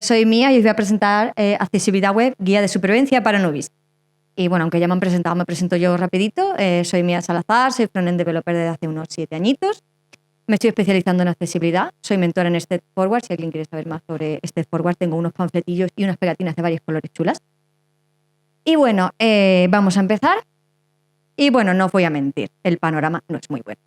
Soy Mía y os voy a presentar Accesibilidad Web, Guía de Supervivencia para Newbies. Y bueno, aunque ya me han presentado, me presento yo rapidito. Soy Mía Salazar, soy frontend developer desde hace unos 7 añitos. Me estoy especializando en accesibilidad. Soy mentora en Step Forward. Si alguien quiere saber más sobre Step Forward, tengo unos panfletillos y unas pegatinas de varios colores chulas. Y bueno, vamos a empezar. Y bueno, no os voy a mentir, el panorama no es muy bueno.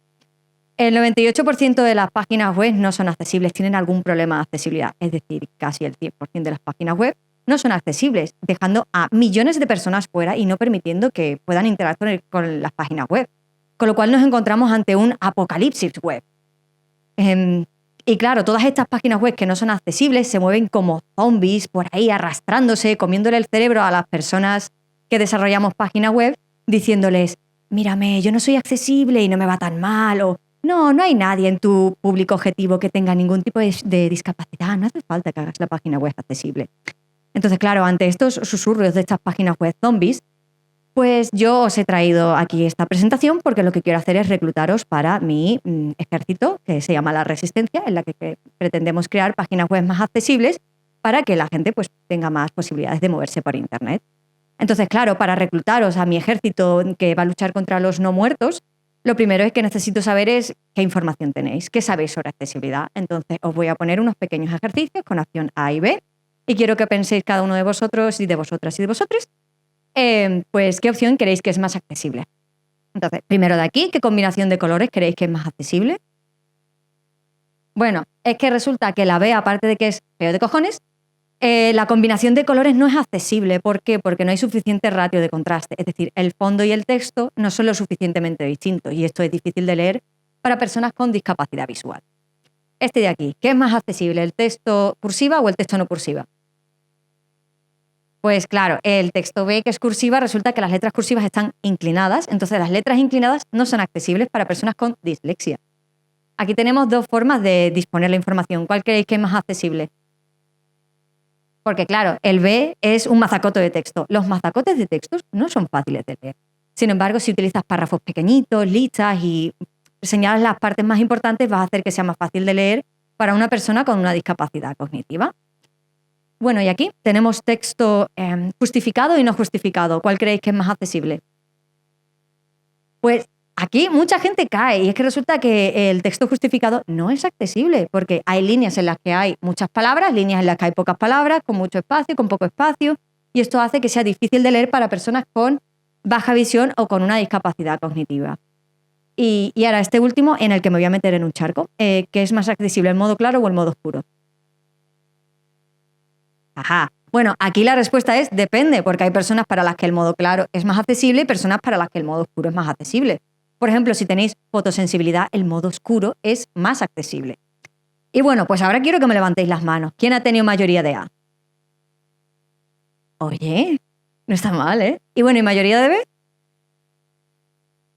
El 98% de las páginas web no son accesibles, tienen algún problema de accesibilidad. Es decir, casi el 100% de las páginas web no son accesibles, dejando a millones de personas fuera y no permitiendo que puedan interactuar con las páginas web. Con lo cual nos encontramos ante un apocalipsis web. Y claro, todas estas páginas web que no son accesibles se mueven como zombies por ahí arrastrándose, comiéndole el cerebro a las personas que desarrollamos páginas web, diciéndoles, mírame, yo no soy accesible y no me va tan mal, o no hay nadie en tu público objetivo que tenga ningún tipo de discapacidad, no hace falta que hagas la página web accesible. Entonces, claro, ante estos susurros de estas páginas web zombies, pues yo os he traído aquí esta presentación porque lo que quiero hacer es reclutaros para mi ejército, que se llama La Resistencia, en la que pretendemos crear páginas web más accesibles para que la gente pues, tenga más posibilidades de moverse por Internet. Entonces, claro, para reclutaros a mi ejército que va a luchar contra los no muertos, lo primero es que necesito saber es qué información tenéis, qué sabéis sobre accesibilidad. Entonces, os voy a poner unos pequeños ejercicios con opción A y B y quiero que penséis cada uno de vosotros y de vosotras y de vosotros pues qué opción queréis que es más accesible. Entonces, primero de aquí, ¿qué combinación de colores queréis que es más accesible? Bueno, es que resulta que la B, aparte de que es feo de cojones, la combinación de colores no es accesible. ¿Por qué? Porque no hay suficiente ratio de contraste. Es decir, el fondo y el texto no son lo suficientemente distintos y esto es difícil de leer para personas con discapacidad visual. Este de aquí, ¿qué es más accesible, el texto cursiva o el texto no cursiva? Pues claro, el texto B, que es cursiva, resulta que las letras cursivas están inclinadas, entonces las letras inclinadas no son accesibles para personas con dislexia. Aquí tenemos dos formas de disponer la información. ¿Cuál creéis que es más accesible? Porque claro, el B es un mazacote de texto. Los mazacotes de textos no son fáciles de leer. Sin embargo, si utilizas párrafos pequeñitos, listas y señalas las partes más importantes, vas a hacer que sea más fácil de leer para una persona con una discapacidad cognitiva. Bueno, y aquí tenemos texto justificado y no justificado. ¿Cuál creéis que es más accesible? Pues aquí mucha gente cae y es que resulta que el texto justificado no es accesible porque hay líneas en las que hay muchas palabras, líneas en las que hay pocas palabras, con mucho espacio, con poco espacio, y esto hace que sea difícil de leer para personas con baja visión o con una discapacidad cognitiva. Y ahora este último, en el que me voy a meter en un charco, ¿qué es más accesible, el modo claro o el modo oscuro? Ajá. Bueno, aquí la respuesta es depende, porque hay personas para las que el modo claro es más accesible y personas para las que el modo oscuro es más accesible. Por ejemplo, si tenéis fotosensibilidad, el modo oscuro es más accesible. Y bueno, pues ahora quiero que me levantéis las manos. ¿Quién ha tenido mayoría de A? Oye, no está mal, ¿eh? Y bueno, ¿y mayoría de B?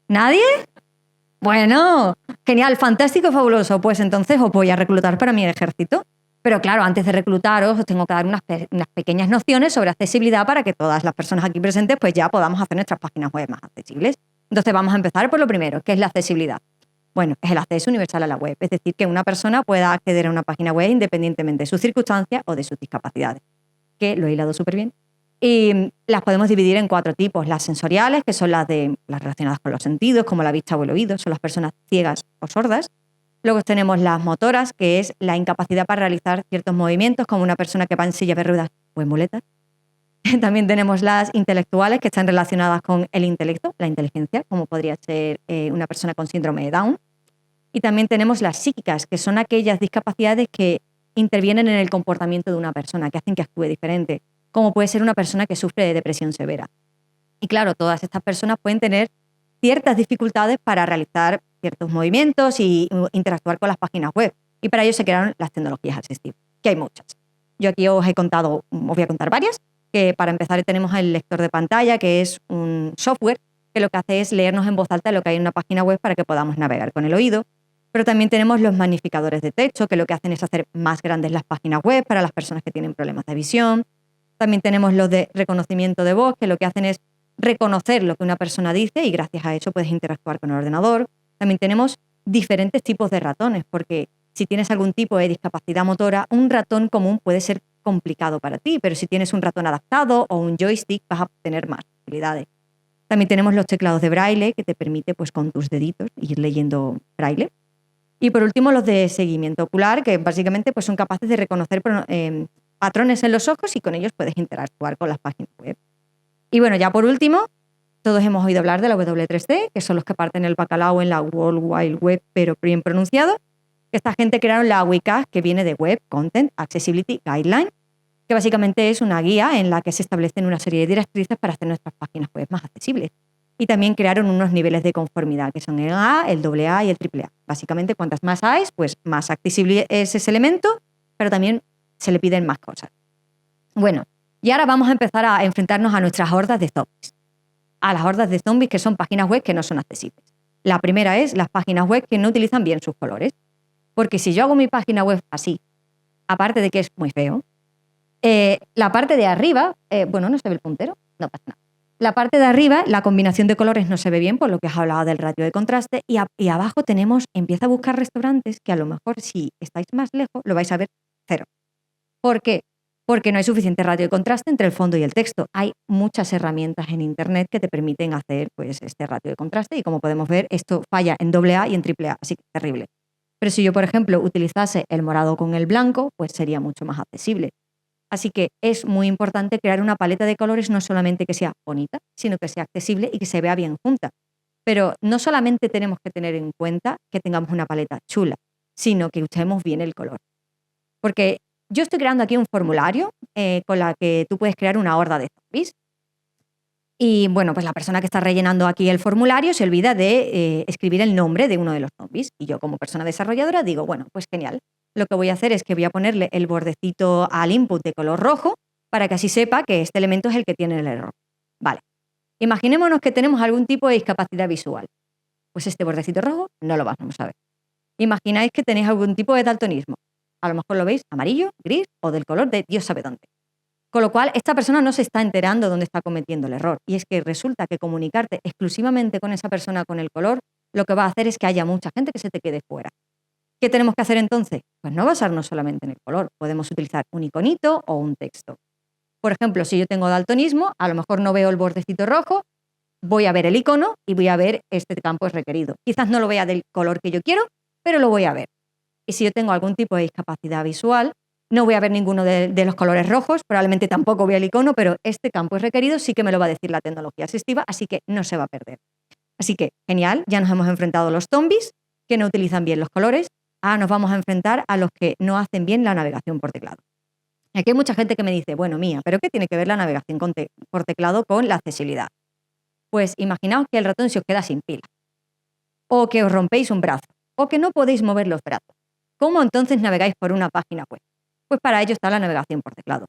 ¿Nadie? Bueno, genial, fantástico, fabuloso. Pues entonces os voy a reclutar para mi ejército. Pero claro, antes de reclutaros os tengo que dar unas pequeñas nociones sobre accesibilidad para que todas las personas aquí presentes pues ya podamos hacer nuestras páginas web más accesibles. Entonces vamos a empezar por lo primero, ¿qué es la accesibilidad? Bueno, es el acceso universal a la web, es decir, que una persona pueda acceder a una página web independientemente de sus circunstancias o de sus discapacidades. Que lo he hilado súper bien. Y las podemos dividir en 4 tipos. Las sensoriales, que son las relacionadas con los sentidos, como la vista o el oído, son las personas ciegas o sordas. Luego tenemos las motoras, que es la incapacidad para realizar ciertos movimientos, como una persona que va en silla de ruedas o en muletas. También tenemos las intelectuales, que están relacionadas con el intelecto, la inteligencia, como podría ser una persona con síndrome de Down. Y también tenemos las psíquicas, que son aquellas discapacidades que intervienen en el comportamiento de una persona, que hacen que actúe diferente, como puede ser una persona que sufre de depresión severa. Y claro, todas estas personas pueden tener ciertas dificultades para realizar ciertos movimientos y interactuar con las páginas web. Y para ello se crearon las tecnologías asistivas, que hay muchas. Yo aquí os voy a contar varias, que para empezar tenemos el lector de pantalla, que es un software que lo que hace es leernos en voz alta lo que hay en una página web para que podamos navegar con el oído. Pero también tenemos los magnificadores de texto, que lo que hacen es hacer más grandes las páginas web para las personas que tienen problemas de visión. También tenemos los de reconocimiento de voz, que lo que hacen es reconocer lo que una persona dice y gracias a eso puedes interactuar con el ordenador. También tenemos diferentes tipos de ratones, porque si tienes algún tipo de discapacidad motora, un ratón común puede ser complicado para ti, pero si tienes un ratón adaptado o un joystick vas a tener más facilidades. También tenemos los teclados de braille que te permite pues con tus deditos ir leyendo braille. Y por último los de seguimiento ocular que básicamente pues son capaces de reconocer patrones en los ojos y con ellos puedes interactuar con las páginas web. Y bueno, ya por último, todos hemos oído hablar de la W3C, que son los que parten el bacalao en la World Wide Web, pero bien pronunciado. Esta gente crearon la WCAG, que viene de Web Content Accessibility Guideline, que básicamente es una guía en la que se establecen una serie de directrices para hacer nuestras páginas web más accesibles. Y también crearon unos niveles de conformidad, que son el A, el AA y el AAA. Básicamente, cuantas más hay, pues más accesible es ese elemento, pero también se le piden más cosas. Bueno, y ahora vamos a empezar a enfrentarnos a nuestras hordas de zombies. A las hordas de zombies que son páginas web que no son accesibles. La primera es las páginas web que no utilizan bien sus colores. Porque si yo hago mi página web así, aparte de que es muy feo, la parte de arriba, bueno, no se ve el puntero, no pasa nada. La parte de arriba, la combinación de colores no se ve bien, por lo que os hablaba del ratio de contraste, y abajo tenemos, empieza a buscar restaurantes que a lo mejor si estáis más lejos lo vais a ver cero. ¿Por qué? Porque no hay suficiente ratio de contraste entre el fondo y el texto. Hay muchas herramientas en Internet que te permiten hacer pues, este ratio de contraste y como podemos ver, esto falla en AA y en AAA, así que es terrible. Pero si yo, por ejemplo, utilizase el morado con el blanco, pues sería mucho más accesible. Así que es muy importante crear una paleta de colores no solamente que sea bonita, sino que sea accesible y que se vea bien junta. Pero no solamente tenemos que tener en cuenta que tengamos una paleta chula, sino que usemos bien el color. Porque yo estoy creando aquí un formulario con la que tú puedes crear una horda de zombies. Y bueno, pues la persona que está rellenando aquí el formulario se olvida de escribir el nombre de uno de los zombies. Y yo como persona desarrolladora digo, bueno, pues genial. Lo que voy a hacer es que voy a ponerle el bordecito al input de color rojo para que así sepa que este elemento es el que tiene el error. Vale. Imaginémonos que tenemos algún tipo de discapacidad visual. Pues este bordecito rojo no lo vamos a ver. Imagináis que tenéis algún tipo de daltonismo. A lo mejor lo veis amarillo, gris o del color de Dios sabe dónde. Con lo cual, esta persona no se está enterando dónde está cometiendo el error. Y es que resulta que comunicarte exclusivamente con esa persona con el color, lo que va a hacer es que haya mucha gente que se te quede fuera. ¿Qué tenemos que hacer entonces? Pues no basarnos solamente en el color. Podemos utilizar un iconito o un texto. Por ejemplo, si yo tengo daltonismo, a lo mejor no veo el bordecito rojo, voy a ver el icono y voy a ver este campo es requerido. Quizás no lo vea del color que yo quiero, pero lo voy a ver. Y si yo tengo algún tipo de discapacidad visual, no voy a ver ninguno de los colores rojos, probablemente tampoco vea el icono, pero este campo es requerido, sí que me lo va a decir la tecnología asistiva, así que no se va a perder. Así que, genial, ya nos hemos enfrentado a los zombies que no utilizan bien los colores, ahora nos vamos a enfrentar a los que no hacen bien la navegación por teclado. Aquí hay mucha gente que me dice, bueno, Mía, ¿pero qué tiene que ver la navegación por teclado con la accesibilidad? Pues imaginaos que el ratón se os queda sin pila, o que os rompéis un brazo, o que no podéis mover los brazos. ¿Cómo entonces navegáis por una página web? Pues para ello está la navegación por teclado.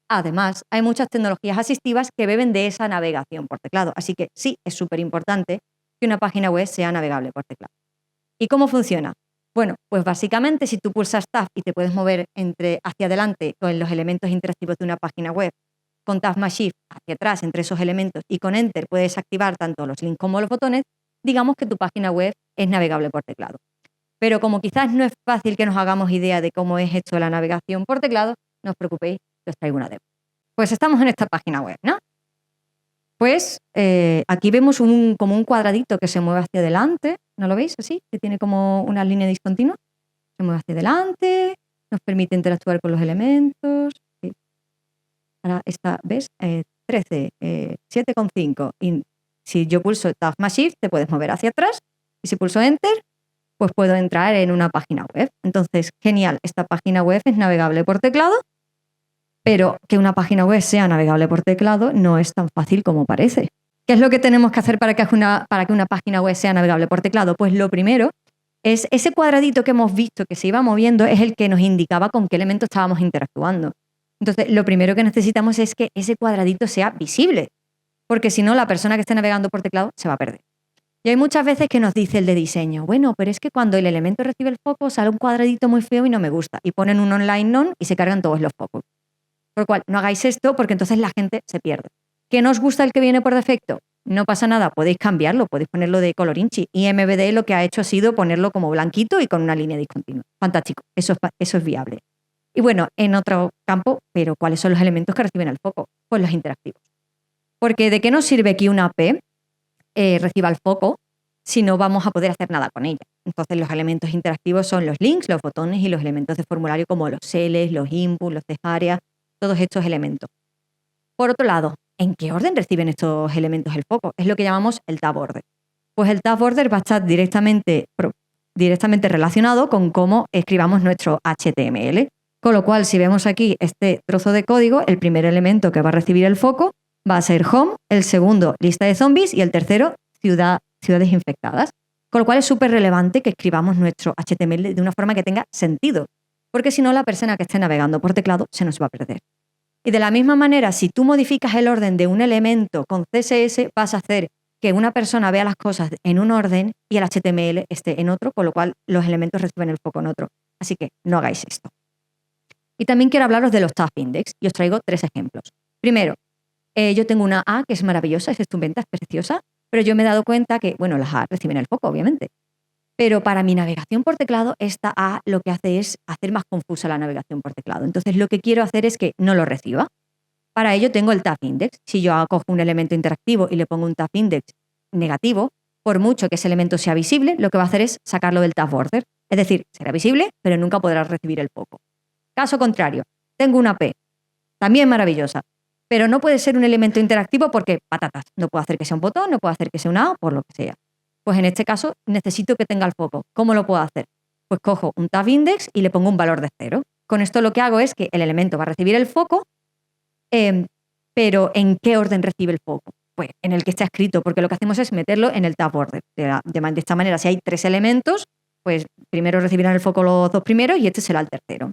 Además, hay muchas tecnologías asistivas que beben de esa navegación por teclado, así que sí, es súper importante que una página web sea navegable por teclado. ¿Y cómo funciona? Bueno, pues básicamente si tú pulsas Tab y te puedes mover hacia adelante con los elementos interactivos de una página web, con Tab más Shift hacia atrás entre esos elementos y con Enter puedes activar tanto los links como los botones, digamos que tu página web es navegable por teclado. Pero como quizás no es fácil que nos hagamos idea de cómo es esto de la navegación por teclado, no os preocupéis, que os traigo una demo. Pues estamos en esta página web, ¿no? Pues aquí vemos como un cuadradito que se mueve hacia adelante, ¿no lo veis así? Que tiene como una línea discontinua. Se mueve hacia adelante, nos permite interactuar con los elementos. Sí. Ahora esta, ¿ves? 13, 7,5. Y si yo pulso Tab más Shift, te puedes mover hacia atrás. Y si pulso Enter, pues puedo entrar en una página web. Entonces, genial, esta página web es navegable por teclado, pero que una página web sea navegable por teclado no es tan fácil como parece. ¿Qué es lo que tenemos que hacer para que una página web sea navegable por teclado? Pues lo primero es ese cuadradito que hemos visto que se iba moviendo es el que nos indicaba con qué elemento estábamos interactuando. Entonces, lo primero que necesitamos es que ese cuadradito sea visible, porque si no, la persona que esté navegando por teclado se va a perder. Y hay muchas veces que nos dice el de diseño, bueno, pero es que cuando el elemento recibe el foco sale un cuadradito muy feo y no me gusta. Y ponen un online none y se cargan todos los focos. Por lo cual, no hagáis esto porque entonces la gente se pierde. ¿Que no os gusta el que viene por defecto? No pasa nada, podéis cambiarlo, podéis ponerlo de color inchi. Y MVD lo que ha hecho ha sido ponerlo como blanquito y con una línea discontinua. Fantástico, eso es viable. Y bueno, en otro campo, pero ¿cuáles son los elementos que reciben el foco? Pues los interactivos. Porque ¿de qué nos sirve que una API reciba el foco si no vamos a poder hacer nada con ella? Entonces los elementos interactivos son los links, los botones y los elementos de formulario como los seles, los inputs, los áreas, todos estos elementos. Por otro lado, ¿en qué orden reciben estos elementos el foco? Es lo que llamamos el tab order. Pues el tab order va a estar directamente relacionado con cómo escribamos nuestro HTML. Con lo cual, si vemos aquí este trozo de código, el primer elemento que va a recibir el foco va a ser home, el segundo lista de zombies y el tercero ciudades infectadas. Con lo cual es súper relevante que escribamos nuestro HTML de una forma que tenga sentido, porque si no la persona que esté navegando por teclado se nos va a perder. Y de la misma manera, si tú modificas el orden de un elemento con CSS, vas a hacer que una persona vea las cosas en un orden y el HTML esté en otro, con lo cual los elementos reciben el foco en otro. Así que no hagáis esto. Y también quiero hablaros de los tab index y os traigo 3 ejemplos. Primero, yo tengo una A que es maravillosa, es estupenda, es preciosa, pero yo me he dado cuenta que, bueno, las A reciben el foco, obviamente. Pero para mi navegación por teclado, esta A lo que hace es hacer más confusa la navegación por teclado. Entonces, lo que quiero hacer es que no lo reciba. Para ello tengo el tab index. Si yo cojo un elemento interactivo y le pongo un tab index negativo, por mucho que ese elemento sea visible, lo que va a hacer es sacarlo del tab order. Es decir, será visible, pero nunca podrá recibir el foco. Caso contrario, tengo una P, también maravillosa, pero no puede ser un elemento interactivo porque, patatas, no puedo hacer que sea un botón, no puedo hacer que sea una A, por lo que sea. Pues en este caso necesito que tenga el foco. ¿Cómo lo puedo hacer? Pues cojo un tab index y le pongo un valor de 0. Con esto lo que hago es que el elemento va a recibir el foco, pero ¿en qué orden recibe el foco? Pues en el que está escrito, porque lo que hacemos es meterlo en el tab order. De esta manera, si hay 3 elementos, pues primero recibirán el foco los 2 primeros y este será el tercero.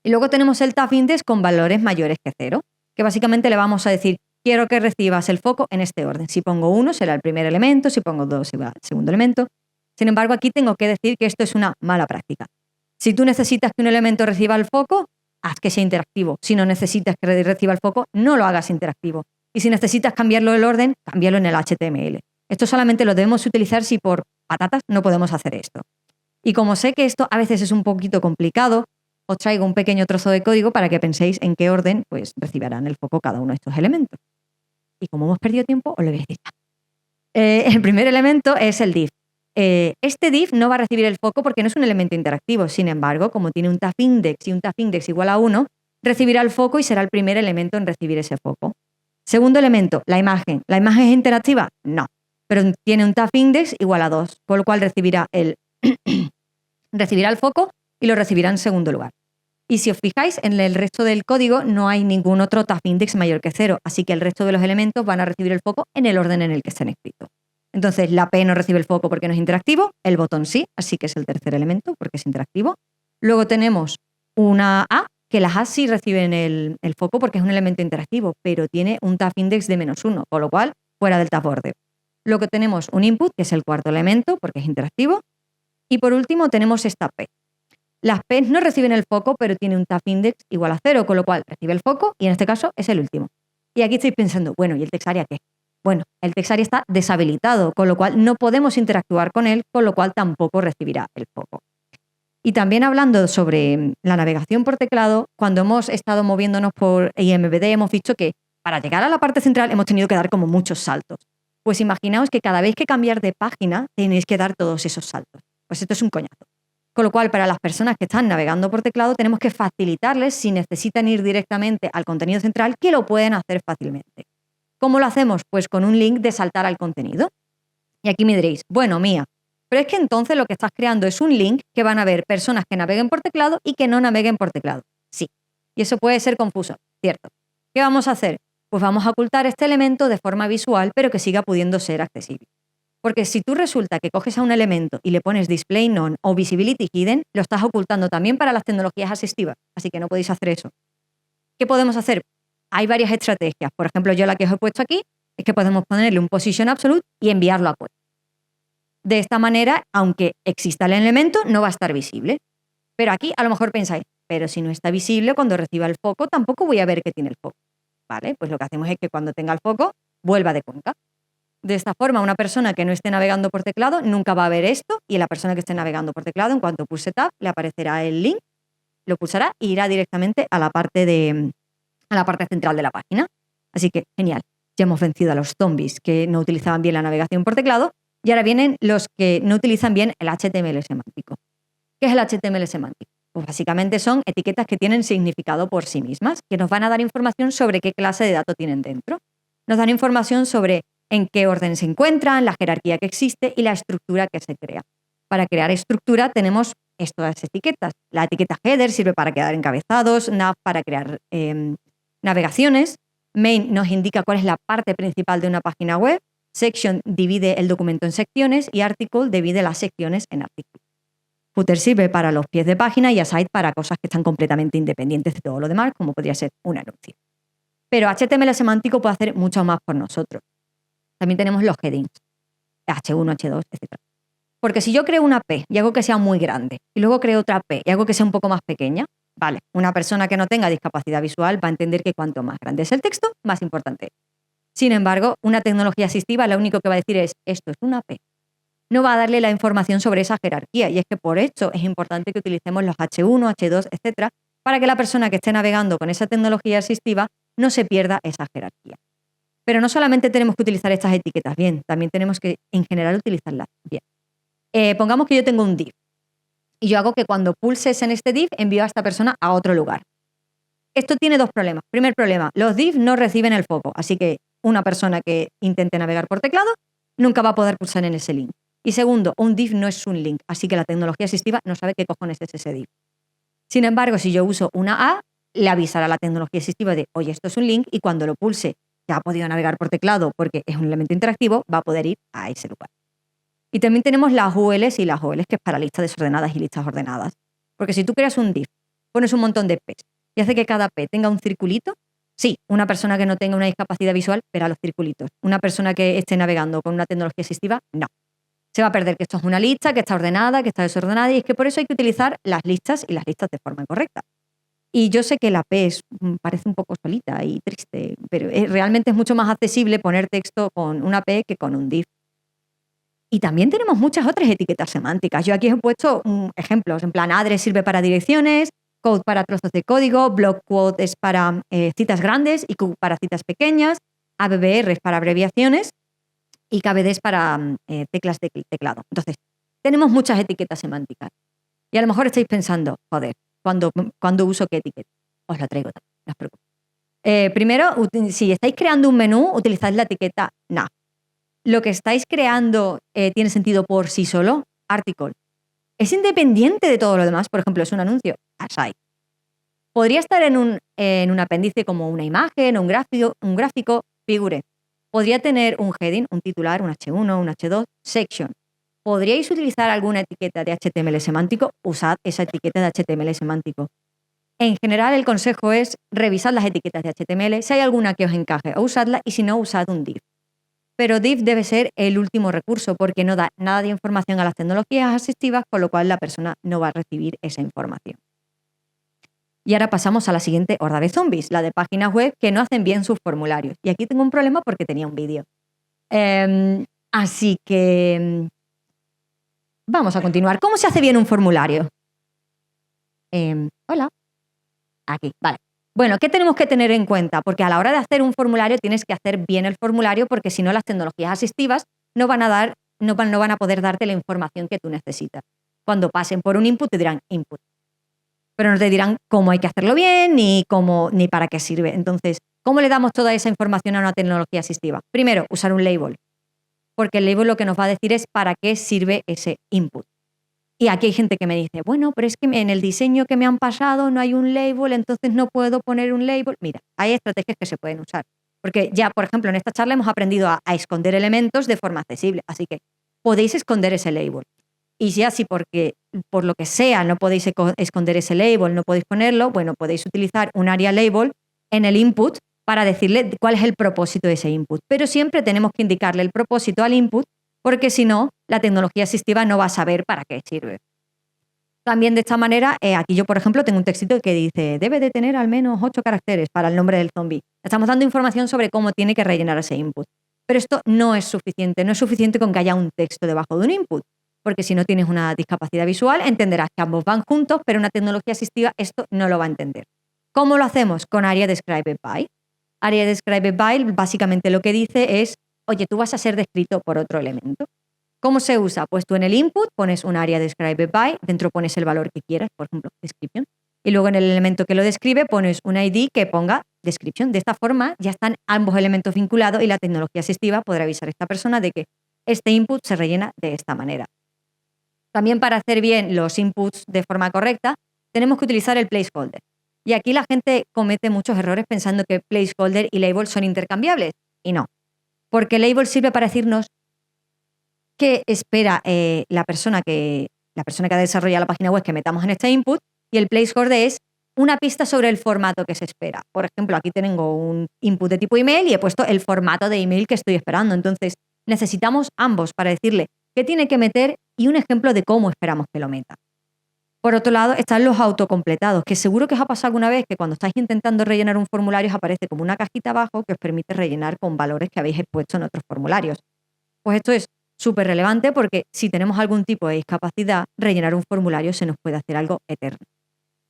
Y luego tenemos el tab index con valores mayores que 0, que básicamente le vamos a decir, quiero que recibas el foco en este orden. Si pongo 1 será el primer elemento, si pongo 2 será el segundo elemento. Sin embargo, aquí tengo que decir que esto es una mala práctica. Si tú necesitas que un elemento reciba el foco, haz que sea interactivo. Si no necesitas que reciba el foco, no lo hagas interactivo. Y si necesitas cambiarlo el orden, cámbialo en el HTML. Esto solamente lo debemos utilizar si por patatas no podemos hacer esto. Y como sé que esto a veces es un poquito complicado, os traigo un pequeño trozo de código para que penséis en qué orden pues, recibirán el foco cada uno de estos elementos. Y como hemos perdido tiempo, os lo voy a decir ya. El primer elemento es el div. Este div no va a recibir el foco porque no es un elemento interactivo. Sin embargo, como tiene un tab index y un tab index igual a 1, recibirá el foco y será el primer elemento en recibir ese foco. Segundo elemento, la imagen. ¿La imagen es interactiva? No. Pero tiene un tab index igual a 2, con lo cual recibirá el foco y lo recibirá en segundo lugar. Y si os fijáis, en el resto del código no hay ningún otro tab index mayor que 0, así que el resto de los elementos van a recibir el foco en el orden en el que estén escritos. Entonces, la P no recibe el foco porque no es interactivo, el botón sí, así que es el tercer elemento porque es interactivo. Luego tenemos una A, que las A sí reciben el foco porque es un elemento interactivo, pero tiene un tab index de -1, con lo cual fuera del tab order. Luego tenemos un input, que es el cuarto elemento porque es interactivo. Y por último tenemos esta P. Las P no reciben el foco, pero tiene un tab index igual a 0, con lo cual recibe el foco y en este caso es el último. Y aquí estoy pensando, bueno, ¿y el text area qué? Bueno, el text area está deshabilitado, con lo cual no podemos interactuar con él, con lo cual tampoco recibirá el foco. Y también hablando sobre la navegación por teclado, cuando hemos estado moviéndonos por IMBD hemos visto que para llegar a la parte central hemos tenido que dar como muchos saltos. Pues imaginaos que cada vez que cambiar de página tenéis que dar todos esos saltos. Pues esto es un coñazo. Con lo cual, para las personas que están navegando por teclado, tenemos que facilitarles, si necesitan ir directamente al contenido central, que lo pueden hacer fácilmente. ¿Cómo lo hacemos? Pues con un link de saltar al contenido. Y aquí me diréis, bueno, Mía, pero es que entonces lo que estás creando es un link que van a ver personas que naveguen por teclado y que no naveguen por teclado. Sí. Y eso puede ser confuso, ¿cierto? ¿Qué vamos a hacer? Pues vamos a ocultar este elemento de forma visual, pero que siga pudiendo ser accesible. Porque si tú resulta que coges a un elemento y le pones display none o visibility hidden, lo estás ocultando también para las tecnologías asistivas, así que no podéis hacer eso. ¿Qué podemos hacer? Hay varias estrategias. Por ejemplo, yo la que os he puesto aquí es que podemos ponerle un position absolute y enviarlo a puerta. De esta manera, aunque exista el elemento, no va a estar visible. Pero aquí a lo mejor pensáis, pero si no está visible, cuando reciba el foco, tampoco voy a ver que tiene el foco. ¿Vale? Pues lo que hacemos es que cuando tenga el foco, vuelva de cuenca. De esta forma, una persona que no esté navegando por teclado nunca va a ver esto y la persona que esté navegando por teclado, en cuanto pulse tab, le aparecerá el link lo pulsará e irá directamente a la parte central de la página. Así que, genial, ya hemos vencido a los zombies que no utilizaban bien la navegación por teclado y ahora vienen los que no utilizan bien el HTML semántico. ¿Qué es el HTML semántico? Pues básicamente son etiquetas que tienen significado por sí mismas, que nos van a dar información sobre qué clase de datos tienen dentro. Nos dan información sobre en qué orden se encuentran, la jerarquía que existe y la estructura que se crea. Para crear estructura tenemos estas etiquetas. La etiqueta header sirve para crear encabezados, nav para crear navegaciones, main nos indica cuál es la parte principal de una página web, section divide el documento en secciones y article divide las secciones en artículos. Footer sirve para los pies de página y aside para cosas que están completamente independientes de todo lo demás, como podría ser un anuncio. Pero HTML semántico puede hacer mucho más por nosotros. También tenemos los headings, H1, H2, etc. Porque si yo creo una P y hago que sea muy grande, y luego creo otra P y hago que sea un poco más pequeña, vale, una persona que no tenga discapacidad visual va a entender que cuanto más grande es el texto, más importante es. Sin embargo, una tecnología asistiva lo único que va a decir es, esto es una P. No va a darle la información sobre esa jerarquía, y es que por eso es importante que utilicemos los H1, H2, etc., para que la persona que esté navegando con esa tecnología asistiva no se pierda esa jerarquía. Pero no solamente tenemos que utilizar estas etiquetas bien, también tenemos que, en general, utilizarlas bien. Pongamos que yo tengo un div, y yo hago que cuando pulses en este div, envío a esta persona a otro lugar. Esto tiene dos problemas. Primer problema, los divs no reciben el foco, así que una persona que intente navegar por teclado nunca va a poder pulsar en ese link. Y segundo, un div no es un link, así que la tecnología asistiva no sabe qué cojones es ese div. Sin embargo, si yo uso una A, le avisará a la tecnología asistiva de, oye, esto es un link, y cuando lo pulse, que ha podido navegar por teclado porque es un elemento interactivo, va a poder ir a ese lugar. Y también tenemos las ULs y las OLs, que es para listas desordenadas y listas ordenadas. Porque si tú creas un div, pones un montón de P's y hace que cada P tenga un circulito, sí, una persona que no tenga una discapacidad visual verá los circulitos. Una persona que esté navegando con una tecnología asistiva, no. Se va a perder que esto es una lista, que está ordenada, que está desordenada, y es que por eso hay que utilizar las listas y las listas de forma correcta. Y yo sé que la P parece un poco solita y triste, pero realmente es mucho más accesible poner texto con una P que con un div. Y también tenemos muchas otras etiquetas semánticas. Yo aquí he puesto ejemplos, en plan address sirve para direcciones, code para trozos de código, block quote es para citas grandes y Q para citas pequeñas, ABBR es para abreviaciones y KBD es para teclas de teclado. Entonces, tenemos muchas etiquetas semánticas. Y a lo mejor estáis pensando, joder, ¿cuándo uso qué etiqueta? Os la traigo también, no os preocupéis. Primero, si estáis creando un menú, utilizad la etiqueta nav. Lo que estáis creando tiene sentido por sí solo, article. Es independiente de todo lo demás, por ejemplo, es un anuncio, aside. Podría estar en un apéndice como una imagen o un gráfico, figure. Podría tener un heading, un titular, un H1, un H2, section. ¿Podríais utilizar alguna etiqueta de HTML semántico? Usad esa etiqueta de HTML semántico. En general, el consejo es revisad las etiquetas de HTML, si hay alguna que os encaje, o usadla, y si no, usad un div. Pero div debe ser el último recurso porque no da nada de información a las tecnologías asistivas, con lo cual la persona no va a recibir esa información. Y ahora pasamos a la siguiente horda de zombies, la de páginas web que no hacen bien sus formularios. Y aquí tengo un problema porque tenía un vídeo. Así que vamos a continuar. ¿Cómo se hace bien un formulario? Hola. Aquí, vale. Bueno, ¿qué tenemos que tener en cuenta? Porque a la hora de hacer un formulario tienes que hacer bien el formulario, porque si no las tecnologías asistivas no van a poder darte la información que tú necesitas. Cuando pasen por un input te dirán input, pero no te dirán cómo hay que hacerlo bien ni para qué sirve. Entonces, ¿cómo le damos toda esa información a una tecnología asistiva? Primero, usar un label, porque el label lo que nos va a decir es para qué sirve ese input. Y aquí hay gente que me dice, bueno, pero es que en el diseño que me han pasado no hay un label, entonces no puedo poner un label. Mira, hay estrategias que se pueden usar. Porque ya, por ejemplo, en esta charla hemos aprendido a esconder elementos de forma accesible. Así que podéis esconder ese label. Y si así porque por lo que sea no podéis esconder ese label, no podéis ponerlo, bueno, podéis utilizar un area label en el input para decirle cuál es el propósito de ese input. Pero siempre tenemos que indicarle el propósito al input, porque si no, la tecnología asistiva no va a saber para qué sirve. También de esta manera, aquí yo, por ejemplo, tengo un textito que dice, debe de tener al menos 8 caracteres para el nombre del zombie. Estamos dando información sobre cómo tiene que rellenar ese input. Pero esto no es suficiente con que haya un texto debajo de un input. porque si no tienes una discapacidad visual, entenderás que ambos van juntos, pero una tecnología asistiva esto no lo va a entender. ¿Cómo lo hacemos? Con Aria Described By. Aria Described By básicamente lo que dice es, oye, tú vas a ser descrito por otro elemento. ¿Cómo se usa? Pues tú en el input pones un Aria Described By, dentro pones el valor que quieras, por ejemplo, description, y luego en el elemento que lo describe pones un ID que ponga description. De esta forma ya están ambos elementos vinculados y la tecnología asistiva podrá avisar a esta persona de que este input se rellena de esta manera. También para hacer bien los inputs de forma correcta, tenemos que utilizar el placeholder. Y aquí la gente comete muchos errores pensando que placeholder y label son intercambiables. Y no. Porque label sirve para decirnos qué espera la persona que ha desarrollado la página web que metamos en este input, y el placeholder es una pista sobre el formato que se espera. Por ejemplo, aquí tengo un input de tipo email y he puesto el formato de email que estoy esperando. Entonces, necesitamos ambos para decirle qué tiene que meter y un ejemplo de cómo esperamos que lo meta. Por otro lado, están los autocompletados, que seguro que os ha pasado alguna vez que cuando estáis intentando rellenar un formulario os aparece como una cajita abajo que os permite rellenar con valores que habéis puesto en otros formularios. Pues esto es súper relevante porque si tenemos algún tipo de discapacidad, rellenar un formulario se nos puede hacer algo eterno.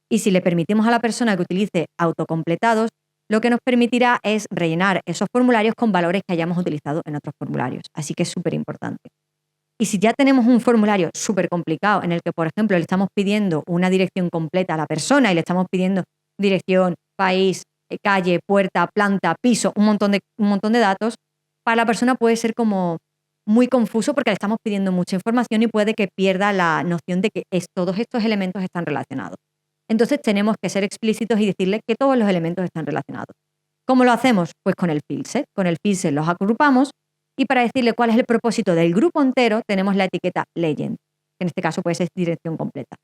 Y si le permitimos a la persona que utilice autocompletados, lo que nos permitirá es rellenar esos formularios con valores que hayamos utilizado en otros formularios. Así que es súper importante. Y si ya tenemos un formulario súper complicado en el que, por ejemplo, le estamos pidiendo una dirección completa a la persona y le estamos pidiendo dirección, país, calle, puerta, planta, piso, un montón de datos, para la persona puede ser como muy confuso porque le estamos pidiendo mucha información y puede que pierda la noción de que todos estos elementos están relacionados. Entonces tenemos que ser explícitos y decirle que todos los elementos están relacionados. ¿Cómo lo hacemos? Pues con el field set. Con el field set los agrupamos y para decirle cuál es el propósito del grupo entero tenemos la etiqueta legend, que en este caso puede ser dirección completa.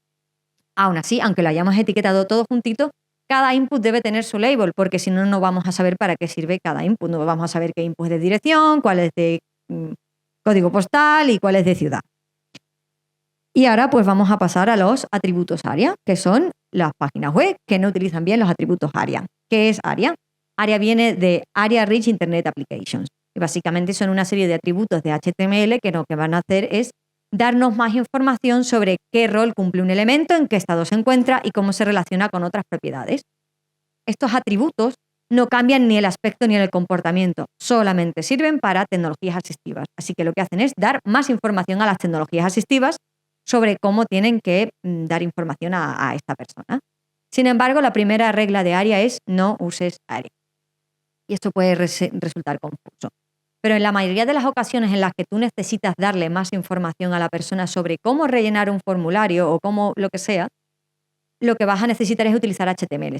Aún así, aunque lo hayamos etiquetado todo juntito, cada input debe tener su label, porque si no, no vamos a saber para qué sirve cada input. No vamos a saber qué input es de dirección, cuál es de código postal y cuál es de ciudad. Y ahora pues vamos a pasar a los atributos ARIA, que son las páginas web que no utilizan bien los atributos ARIA. ¿Qué es ARIA? ARIA viene de Area Rich Internet Applications. Y básicamente son una serie de atributos de HTML que lo que van a hacer es darnos más información sobre qué rol cumple un elemento, en qué estado se encuentra y cómo se relaciona con otras propiedades. Estos atributos no cambian ni el aspecto ni el comportamiento, solamente sirven para tecnologías asistivas. Así que lo que hacen es dar más información a las tecnologías asistivas sobre cómo tienen que dar información a esta persona. Sin embargo, la primera regla de ARIA es no uses ARIA. Y esto puede resultar confuso. Pero en la mayoría de las ocasiones en las que tú necesitas darle más información a la persona sobre cómo rellenar un formulario o cómo lo que sea, lo que vas a necesitar es utilizar HTML.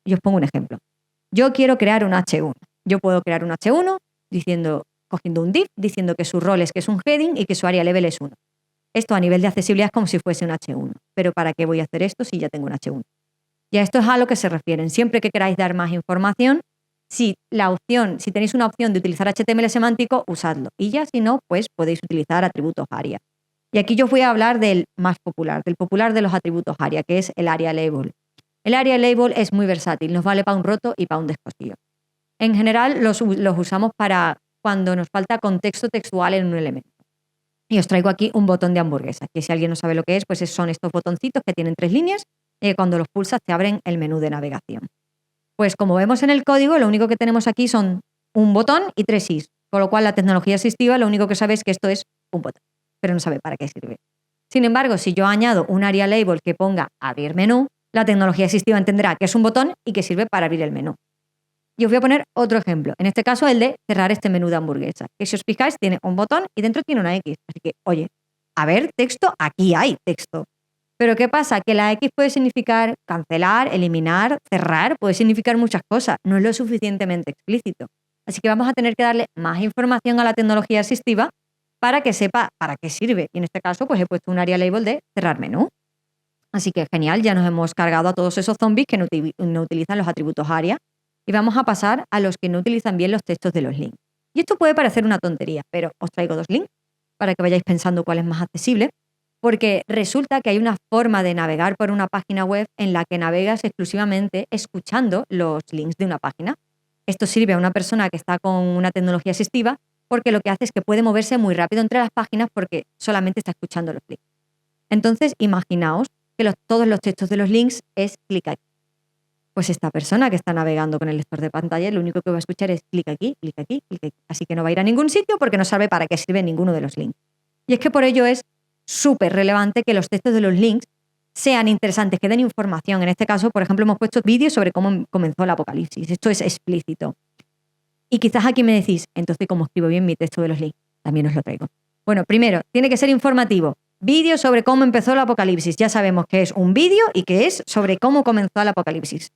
Yo os pongo un ejemplo. Yo quiero crear un H1. Yo puedo crear un H1 cogiendo un div, diciendo que su rol es que es un heading y que su area level es 1. Esto a nivel de accesibilidad es como si fuese un H1. Pero ¿para qué voy a hacer esto si ya tengo un H1? Y a esto es a lo que se refieren. Siempre que queráis dar más información, si tenéis una opción de utilizar HTML semántico, usadlo. Y ya si no, pues podéis utilizar atributos ARIA. Y aquí yo os voy a hablar del más popular, del popular de los atributos ARIA, que es el ARIA Label. El ARIA Label es muy versátil, nos vale para un roto y para un descosido. En general los usamos para cuando nos falta contexto textual en un elemento. Y os traigo aquí un botón de hamburguesa, que si alguien no sabe lo que es, pues son estos botoncitos que tienen 3 líneas y cuando los pulsas te abren el menú de navegación. Pues como vemos en el código, lo único que tenemos aquí son un botón y 3 is, con lo cual la tecnología asistiva lo único que sabe es que esto es un botón, pero no sabe para qué sirve. Sin embargo, si yo añado un ARIA Label que ponga abrir menú, la tecnología asistiva entenderá que es un botón y que sirve para abrir el menú. Y os voy a poner otro ejemplo, en este caso el de cerrar este menú de hamburguesa, que si os fijáis tiene un botón y dentro tiene una X. Así que, oye, a ver, texto, aquí hay texto. Pero ¿qué pasa? Que la X puede significar cancelar, eliminar, cerrar, puede significar muchas cosas, no es lo suficientemente explícito. Así que vamos a tener que darle más información a la tecnología asistiva para que sepa para qué sirve. Y en este caso, pues he puesto un ARIA Label de cerrar menú. Así que genial, ya nos hemos cargado a todos esos zombies que no utilizan los atributos ARIA y vamos a pasar a los que no utilizan bien los textos de los links. Y esto puede parecer una tontería, pero os traigo 2 links para que vayáis pensando cuál es más accesible, porque resulta que hay una forma de navegar por una página web en la que navegas exclusivamente escuchando los links de una página. Esto sirve a una persona que está con una tecnología asistiva porque lo que hace es que puede moverse muy rápido entre las páginas porque solamente está escuchando los clics. Entonces, imaginaos que todos los textos de los links es clic aquí. Pues esta persona que está navegando con el lector de pantalla, lo único que va a escuchar es clic aquí, clic aquí, clic aquí. Así que no va a ir a ningún sitio porque no sabe para qué sirve ninguno de los links. Y es que por ello es súper relevante que los textos de los links sean interesantes, que den información. En este caso, por ejemplo, hemos puesto vídeos sobre cómo comenzó el apocalipsis. Esto es explícito. Y quizás aquí me decís, entonces, ¿cómo escribo bien mi texto de los links? También os lo traigo. Bueno, primero, tiene que ser informativo. Vídeo sobre cómo empezó el apocalipsis. Ya sabemos que es un vídeo y que es sobre cómo comenzó el apocalipsis.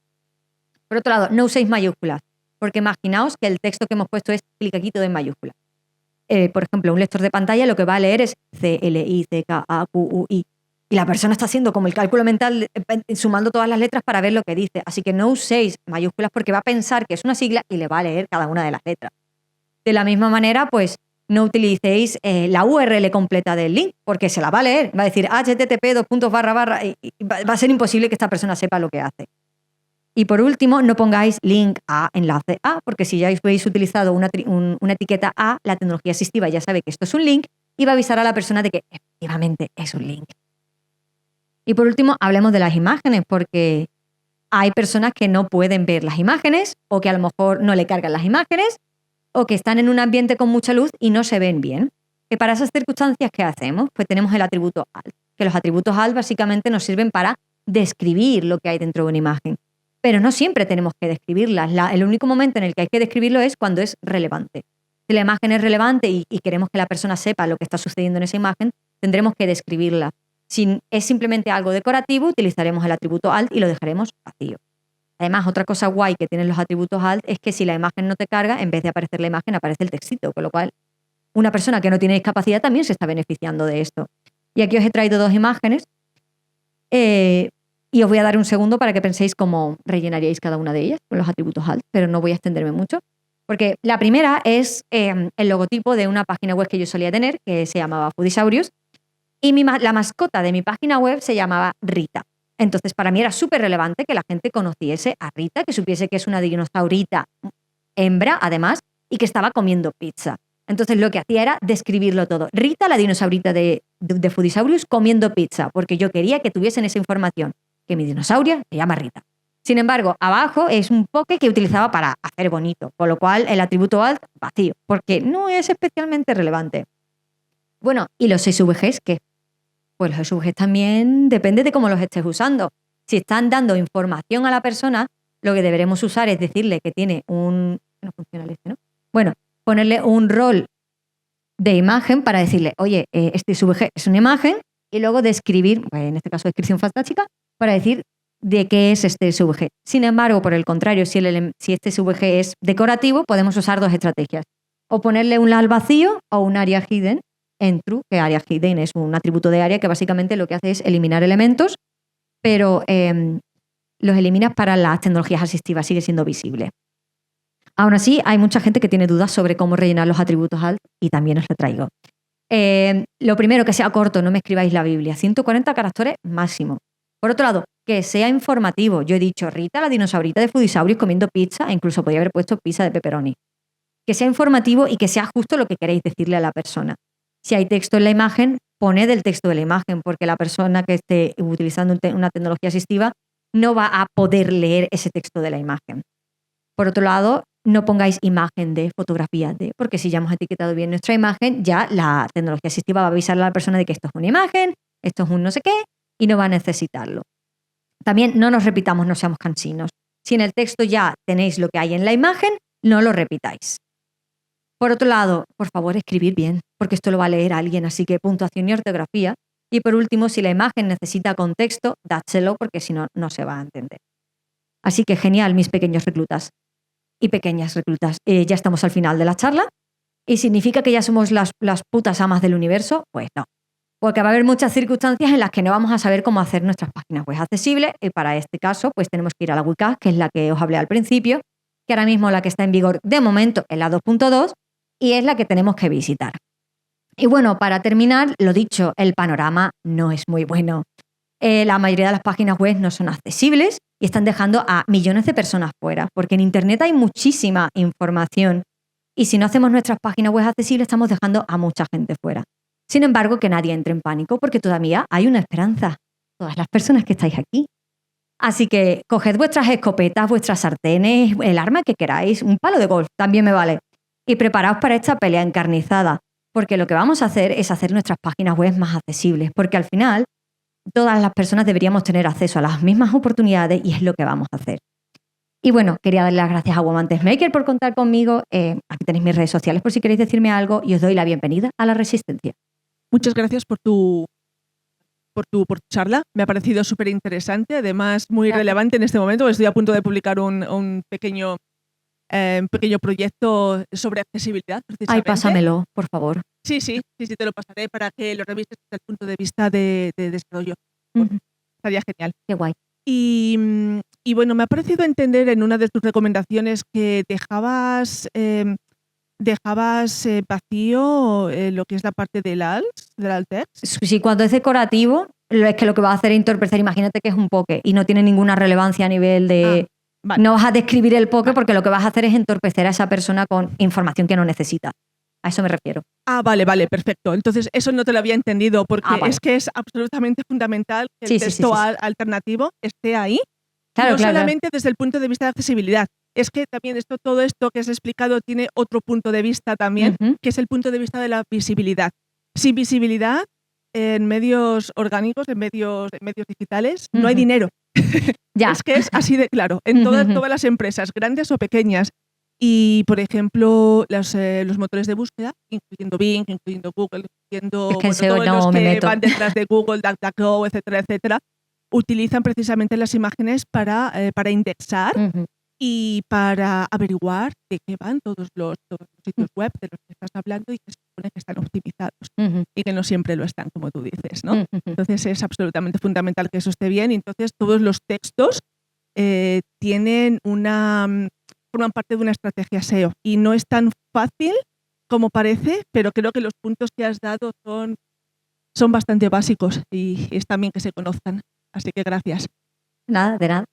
Por otro lado, no uséis mayúsculas, porque imaginaos que el texto que hemos puesto es clic aquí todo en mayúsculas. Por ejemplo, un lector de pantalla lo que va a leer es CLICKAQUI. Y la persona está haciendo como el cálculo mental, sumando todas las letras para ver lo que dice. Así que no uséis mayúsculas porque va a pensar que es una sigla y le va a leer cada una de las letras. De la misma manera, pues no utilicéis la URL completa del link porque se la va a leer. Va a decir http:// y va a ser imposible que esta persona sepa lo que hace. Y por último, no pongáis link a, enlace a, porque si ya habéis utilizado una etiqueta a, la tecnología asistiva ya sabe que esto es un link y va a avisar a la persona de que efectivamente es un link. Y por último, hablemos de las imágenes, porque hay personas que no pueden ver las imágenes o que a lo mejor no le cargan las imágenes o que están en un ambiente con mucha luz y no se ven bien. Y para esas circunstancias, ¿qué hacemos? Pues tenemos el atributo alt, que los atributos alt básicamente nos sirven para describir lo que hay dentro de una imagen. Pero no siempre tenemos que describirlas. El único momento en el que hay que describirlo es cuando es relevante. Si la imagen es relevante y queremos que la persona sepa lo que está sucediendo en esa imagen, tendremos que describirla. Si es simplemente algo decorativo, utilizaremos el atributo alt y lo dejaremos vacío. Además, otra cosa guay que tienen los atributos alt es que si la imagen no te carga, en vez de aparecer la imagen, aparece el textito, con lo cual una persona que no tiene discapacidad también se está beneficiando de esto. Y aquí os he traído dos imágenes. Y os voy a dar un segundo para que penséis cómo rellenaríais cada una de ellas con los atributos alt, pero no voy a extenderme mucho. Porque la primera es el logotipo de una página web que yo solía tener, que se llamaba Foodisaurius, y la mascota de mi página web se llamaba Rita. Entonces, para mí era súper relevante que la gente conociese a Rita, que supiese que es una dinosaurita hembra, además, y que estaba comiendo pizza. Entonces, lo que hacía era describirlo todo. Rita, la dinosaurita de Foodisaurius, comiendo pizza, porque yo quería que tuviesen esa información, que mi dinosauria se llama Rita. Sin embargo, abajo es un poke que utilizaba para hacer bonito, con lo cual el atributo alt vacío, porque no es especialmente relevante. Bueno, ¿y los SVGs qué? Pues los SVGs también depende de cómo los estés usando. Si están dando información a la persona, lo que deberemos usar es decirle que tiene un... No funciona el ¿no? Bueno, ponerle un rol de imagen para decirle, oye, este SVG es una imagen, y luego describir, en este caso descripción fantástica, para decir de qué es este SVG. Sin embargo, por el contrario, si este SVG es decorativo, podemos usar dos estrategias. O ponerle un null vacío o un area hidden en true, que area hidden es un atributo de área que básicamente lo que hace es eliminar elementos, pero los eliminas para las tecnologías asistivas, sigue siendo visible. Aún así, hay mucha gente que tiene dudas sobre cómo rellenar los atributos alt y también os lo traigo. Lo primero, que sea corto, no me escribáis la Biblia. 140 caracteres máximo. Por otro lado, que sea informativo. Yo he dicho, Rita, la dinosaurita de Foodisaurius comiendo pizza, e incluso podría haber puesto pizza de pepperoni. Que sea informativo y que sea justo lo que queréis decirle a la persona. Si hay texto en la imagen, poned el texto de la imagen, porque la persona que esté utilizando una tecnología asistiva no va a poder leer ese texto de la imagen. Por otro lado, no pongáis imagen de, fotografía de, porque si ya hemos etiquetado bien nuestra imagen, ya la tecnología asistiva va a avisar a la persona de que esto es una imagen, esto es un no sé qué, y no va a necesitarlo. También no nos repitamos, no seamos cansinos. Si en el texto ya tenéis lo que hay en la imagen, no lo repitáis. Por otro lado, por favor, escribir bien, porque esto lo va a leer alguien, así que puntuación y ortografía. Y por último, si la imagen necesita contexto, dádselo, porque si no, no se va a entender. Así que genial, mis pequeños reclutas y pequeñas reclutas. Ya estamos al final de la charla. ¿Y significa que ya somos las putas amas del universo? Pues no. Porque va a haber muchas circunstancias en las que no vamos a saber cómo hacer nuestras páginas web accesibles, y para este caso pues tenemos que ir a la WCAG, que es la que os hablé al principio, que ahora mismo la que está en vigor de momento es la 2.2 y es la que tenemos que visitar. Y bueno, para terminar, lo dicho, el panorama no es muy bueno. La mayoría de las páginas web no son accesibles y están dejando a millones de personas fuera, porque en Internet hay muchísima información Y si no hacemos nuestras páginas web accesibles, estamos dejando a mucha gente fuera. Sin embargo, que nadie entre en pánico, porque todavía hay una esperanza. Todas las personas que estáis aquí. Así que coged vuestras escopetas, vuestras sartenes, el arma que queráis, un palo de golf también me vale. Y preparaos para esta pelea encarnizada, porque lo que vamos a hacer es hacer nuestras páginas web más accesibles, porque al final todas las personas deberíamos tener acceso a las mismas oportunidades y es lo que vamos a hacer. Y bueno, quería darle las gracias a Woman Tastemaker por contar conmigo. Aquí tenéis mis redes sociales por si queréis decirme algo y os doy la bienvenida a la Resistencia. Muchas gracias por tu charla. Me ha parecido súper interesante, además muy relevante en este momento. Estoy a punto de publicar un pequeño proyecto sobre accesibilidad, precisamente. Ay, pásamelo, por favor. Sí, te lo pasaré para que lo revises desde el punto de vista de desarrollo. Estaría genial. Qué guay. Y bueno, me ha parecido entender en una de tus recomendaciones que dejabas vacío lo que es la parte del alt text. Sí, cuando es decorativo, es que lo que va a hacer es entorpecer. Imagínate que es un poke y no tiene ninguna relevancia a nivel de... Vale. No vas a describir el poke porque lo que vas a hacer es entorpecer a esa persona con información que no necesita. A eso me refiero. Vale, perfecto. Entonces, eso no te lo había entendido porque vale. es que es absolutamente fundamental que el texto alternativo esté ahí. Claro, no solamente desde el punto de vista de accesibilidad. Es que también todo esto que has explicado tiene otro punto de vista también, que es el punto de vista de la visibilidad. Sin visibilidad, en medios orgánicos, en medios digitales, no hay dinero. Ya. Es que es así de claro. En todas las empresas, grandes o pequeñas. Y, por ejemplo, los motores de búsqueda, incluyendo Bing, incluyendo Google, incluyendo todos los que van detrás de Google, DuckDuckGo, etcétera, utilizan precisamente las imágenes para indexar y para averiguar de qué van todos los sitios web de los que estás hablando y que se supone que están optimizados y que no siempre lo están, como tú dices, ¿no? Entonces es absolutamente fundamental que eso esté bien y entonces todos los textos forman parte de una estrategia SEO y no es tan fácil como parece, pero creo que los puntos que has dado son bastante básicos y es también que se conozcan. Así que gracias. Nada, de nada.